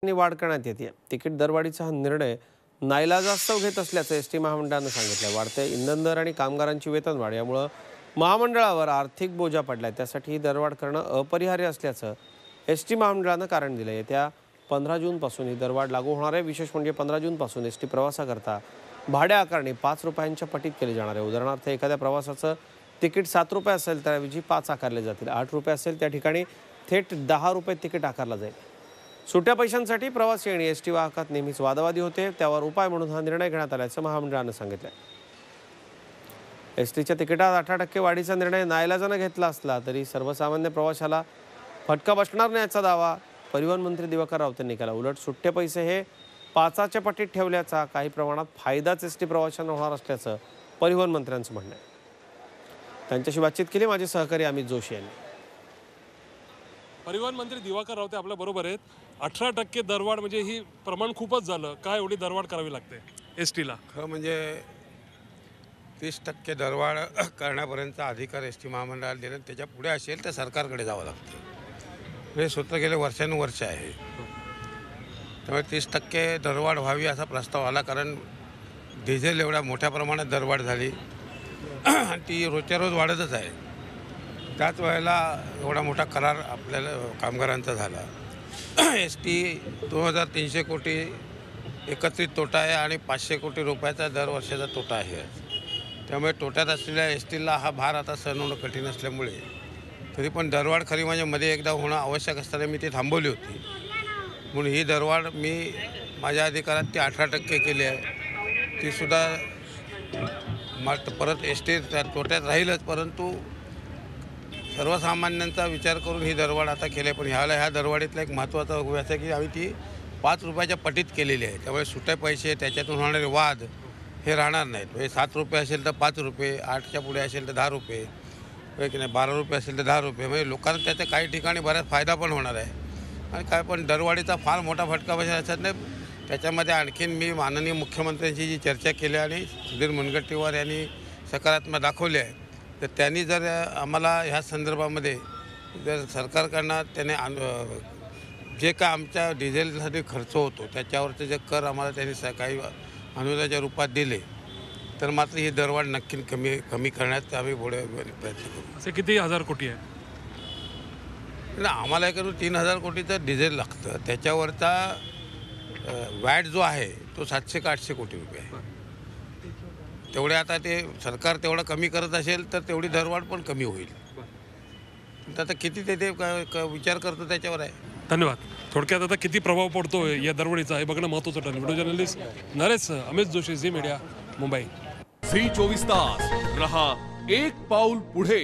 वाढ करण्यात येते। तिकीट दरवाढीचा हा निर्णय नाईलाजास्तव घेत असल्याचं एसटी महामंडळानं सांगितलं। वाढते इंधन दर आणि कामगारांची वेतनवाढ यामुळे महामंडळावर आर्थिक बोजा पडलाय। त्यासाठी ही दरवाढ करणं अपरिहार्य असल्याचं एसटी महामंडळानं कारण दिलं। येत्या 15 जूनपासून ही दरवाढ लागू होणार आहे। विशेष म्हणजे 15 जूनपासून एसटी प्रवासाकरता भाडे आकारणी 5 रुपयांच्या पटीत केली जाणार आहे। उदाहरणार्थ एखाद्या प्रवासाचं तिकीट 7 रुपये असेल त्याऐवजी 5 आकारले जातील। 8 रुपये असेल त्या ठिकाणी थेट 10 रुपये तिकीट आकारला जाईल। सुट्या पैशांसाठी प्रवासी आणि एसटी वाहकात नेहमीच वादवादी होते, त्यावर उपाय म्हणून हा निर्णय घेण्यात आल्याचं महामंडळानं सांगितलं। एसटीच्या तिकिटात 18% वाढीचा निर्णय नाईलाजानं घेतला असला तरी सर्वसामान्य प्रवाशाला फटका बसणार नाही याचा दावा परिवहन मंत्री दिवाकर रावते यांनी केला। उलट सुट्टे पैसे हे 5च्या पटीत ठेवल्याचा काही प्रमाणात फायदाच एसटी प्रवाशांना होणार असल्याचं परिवहन मंत्र्यांचं म्हणणं आहे। त्यांच्याशी बातचीत केली माझे सहकारी अमित जोशी यांनी। परिवहन मंत्री दिवाकर रावते आपल्या बरोबर आहेत। 18% दरवाढ म्हणजे ही प्रमाण खूपच झालं। काय एवढी दरवाढ करावी लागते एसटीला? खरं म्हणजे 30% दरवाढ करण्यापर्यंतचा अधिकार एसटी महामंडळाला दिला। त्याच्या पुढे असेल तर सरकारकडे जावं लागतं। हे सूत्र गेले वर्षानुवर्ष आहे। त्यामुळे 30% दरवाढ व्हावी असा प्रस्ताव आला, कारण डिझेल एवढ्या मोठ्या प्रमाणात दरवाढ झाली आणि ती रोजच्या रोज वाढतच आहे। त्याच वेळेला एवढा मोठा करार आपल्याला कामगारांचा झाला। एस टी 2300 कोटी एकत्रित तोटा आहे आणि 500 कोटी रुपयाचा दर वर्षाचा तोटा आहे। त्यामुळे तोट्यात असलेल्या एस टीला हा भार आता सहन होणं कठीण असल्यामुळे तरी पण दरवाढ खरी म्हणजे मध्ये एकदा होणं आवश्यक असताना मी ती थांबवली होती। म्हणून ही दरवाढ मी माझ्या अधिकारात ती 18% केली आहे। तीसुद्धा परत एस टी तोट्यात राहीलच, परंतु सर्वसामान्यांचा विचार करून ही दरवाढ आता केली आहे। पण ह्या दरवाढीतला एक महत्त्वाचा व्यास आहे की आम्ही ती 5 रुपयाच्या पटीत केलेली आहे। त्यामुळे सुट्टे पैसे त्याच्यातून होणारे वाद हे राहणार नाहीत। म्हणजे 7 रुपये असेल तर 5 रुपये, 8च्या पुढे असेल तर 10 रुपये, की नाही 12 रुपये असेल तर 10 रुपये, म्हणजे लोकांना त्याचा काही ठिकाणी बराच फायदा पण होणार आहे। आणि काय पण दरवाढीचा फार मोठा फटका बसेल असत नाही। त्याच्यामध्ये आणखीन मी माननीय मुख्यमंत्र्यांशी जी चर्चा केली आणि सुधीर मुनगंटीवार यांनी सकारात्मक दाखवले आहे, तर त्यांनी जर आम्हाला ह्या संदर्भामध्ये जर सरकारकडनं त्याने जे का आमच्या डिझेलसाठी खर्च होतो त्याच्यावरचे जे कर आम्हाला त्यांनी काही अनुदानाच्या रूपात दिले तर मात्र ही दरवाढ नक्की कमी करण्यात आम्ही पुढे प्रयत्न करू। असे किती हजार कोटी आहे? आम्हाला करून 3000 कोटीचं डिझेल लागतं। त्याच्यावरचा वॅट जो आहे तो 700 का 800 कोटी रुपये आहे। तेवढे आता ते सरकार तेवढं कमी करत असेल तर तेवढी दरवाढ पण कमी होईल। आता किती ते विचार करतो त्याच्यावर आहे। धन्यवाद। थोडक्यात आता किती प्रभाव पडतो या दरवाढीचा हे बघणं महत्त्वाचं ठरेल। Video journalist Naresh Amit Joshi, Zee media, Mumbai. Zee 24 तास रहा एक पाऊल पुढे।